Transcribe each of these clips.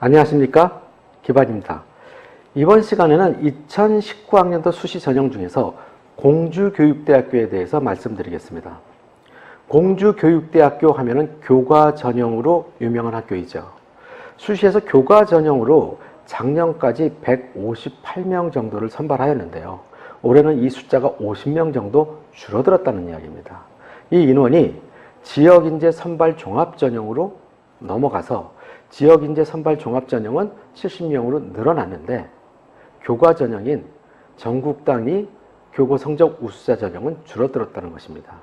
안녕하십니까, 기반입니다. 이번 시간에는 2019학년도 수시 전형 중에서 공주교육대학교에 대해서 말씀드리겠습니다. 공주교육대학교 하면은 교과 전형으로 유명한 학교이죠. 수시에서 교과 전형으로 작년까지 158명 정도를 선발하였는데요. 올해는 이 숫자가 50명 정도 줄어들었다는 이야기입니다. 이 인원이 지역인재 선발 종합 전형으로 넘어가서 지역인재 선발 종합 전형은 70명으로 늘어났는데 교과 전형인 전국 단위 교고 성적 우수자 전형은 줄어들었다는 것입니다.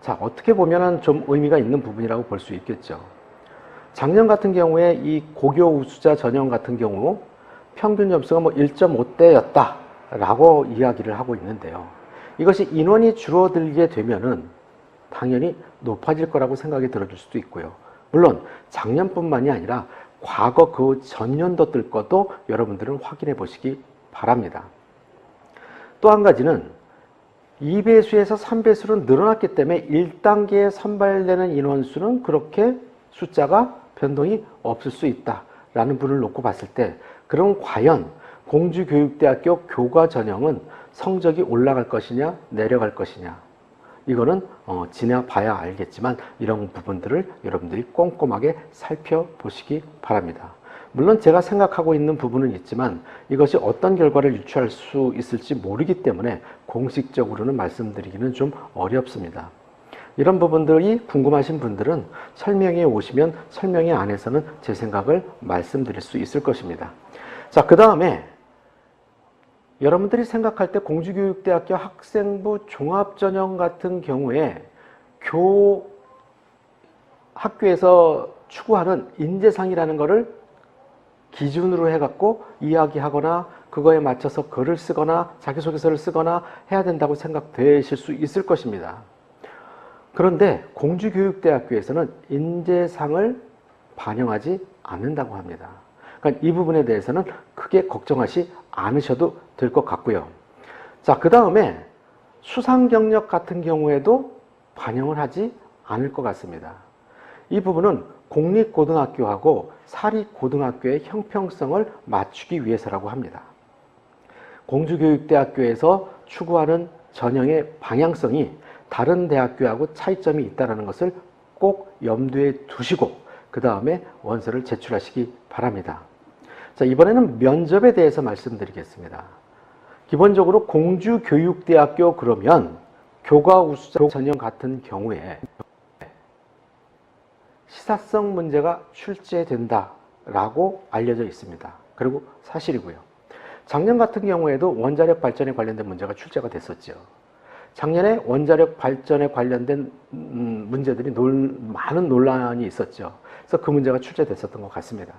자, 어떻게 보면 좀 의미가 있는 부분이라고 볼 수 있겠죠. 작년 같은 경우에 이 고교 우수자 전형 같은 경우 평균 점수가 1.5대였다 라고 이야기를 하고 있는데요. 이것이 인원이 줄어들게 되면은 당연히 높아질 거라고 생각이 들어질 수도 있고요. 물론 작년뿐만이 아니라 과거 그 전년도들 것도 여러분들은 확인해 보시기 바랍니다. 또 한 가지는 2배수에서 3배수로 늘어났기 때문에 1단계에 선발되는 인원수는 그렇게 숫자가 변동이 없을 수 있다라는 분을 놓고 봤을 때, 그럼 과연 공주교육대학교 교과 전형은 성적이 올라갈 것이냐 내려갈 것이냐, 이거는 지나봐야 알겠지만 이런 부분들을 여러분들이 꼼꼼하게 살펴보시기 바랍니다. 물론 제가 생각하고 있는 부분은 있지만 이것이 어떤 결과를 유추할 수 있을지 모르기 때문에 공식적으로는 말씀드리기는 좀 어렵습니다. 이런 부분들이 궁금하신 분들은 설명에 오시면 설명에 안에서는 제 생각을 말씀드릴 수 있을 것입니다. 자, 그 다음에 여러분들이 생각할 때 공주교육대학교 학생부 종합전형 같은 경우에 학교에서 추구하는 인재상이라는 것을 기준으로 해갖고 이야기하거나 그거에 맞춰서 글을 쓰거나 자기소개서를 쓰거나 해야 된다고 생각되실 수 있을 것입니다. 그런데 공주교육대학교에서는 인재상을 반영하지 않는다고 합니다. 그러니까 이 부분에 대해서는 크게 걱정하지 않으셔도 될 것 같고요. 자, 그 다음에 수상 경력 같은 경우에도 반영을 하지 않을 것 같습니다. 이 부분은 공립고등학교하고 사립고등학교의 형평성을 맞추기 위해서라고 합니다. 공주교육대학교에서 추구하는 전형의 방향성이 다른 대학교하고 차이점이 있다는 것을 꼭 염두에 두시고 그 다음에 원서를 제출하시기 바랍니다. 자, 이번에는 면접에 대해서 말씀드리겠습니다. 기본적으로 공주교육대학교 그러면 교과 우수자 전형 같은 경우에 시사성 문제가 출제된다라고 알려져 있습니다. 그리고 사실이고요. 작년 같은 경우에도 원자력 발전에 관련된 문제가 출제가 됐었죠. 작년에 원자력 발전에 관련된 문제들이 많은 논란이 있었죠. 그래서 그 문제가 출제됐었던 것 같습니다.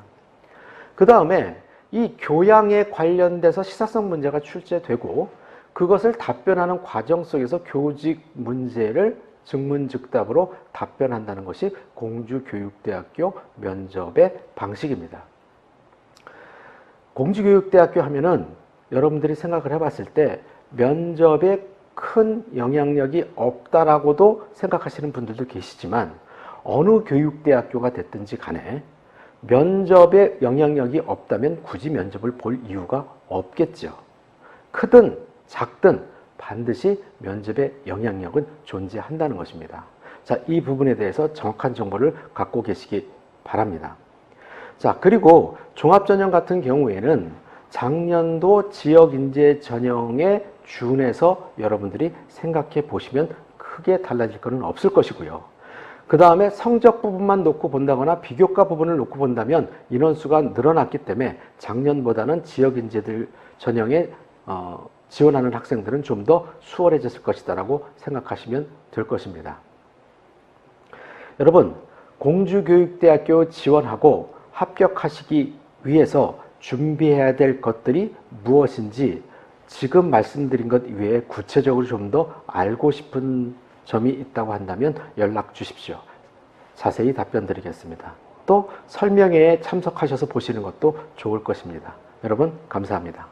그 다음에 이 교양에 관련돼서 시사성 문제가 출제되고 그것을 답변하는 과정 속에서 교직 문제를 즉문즉답으로 답변한다는 것이 공주교육대학교 면접의 방식입니다. 공주교육대학교 하면은 여러분들이 생각을 해봤을 때 면접에 큰 영향력이 없다라고도 생각하시는 분들도 계시지만 어느 교육대학교가 됐든지 간에 면접에 영향력이 없다면 굳이 면접을 볼 이유가 없겠죠. 크든 작든 반드시 면접에 영향력은 존재한다는 것입니다. 자, 이 부분에 대해서 정확한 정보를 갖고 계시기 바랍니다. 자, 그리고 종합전형 같은 경우에는 작년도 지역인재 전형에 준해서 여러분들이 생각해 보시면 크게 달라질 것은 없을 것이고요. 그 다음에 성적 부분만 놓고 본다거나 비교과 부분을 놓고 본다면 인원수가 늘어났기 때문에 작년보다는 지역인재들 전형에 지원하는 학생들은 좀 더 수월해졌을 것이다라고 생각하시면 될 것입니다. 여러분, 공주교육대학교 지원하고 합격하시기 위해서 준비해야 될 것들이 무엇인지 지금 말씀드린 것 이외에 구체적으로 좀 더 알고 싶은 점이 있다고 한다면 연락 주십시오. 자세히 답변 드리겠습니다. 또 설명회에 참석하셔서 보시는 것도 좋을 것입니다. 여러분, 감사합니다.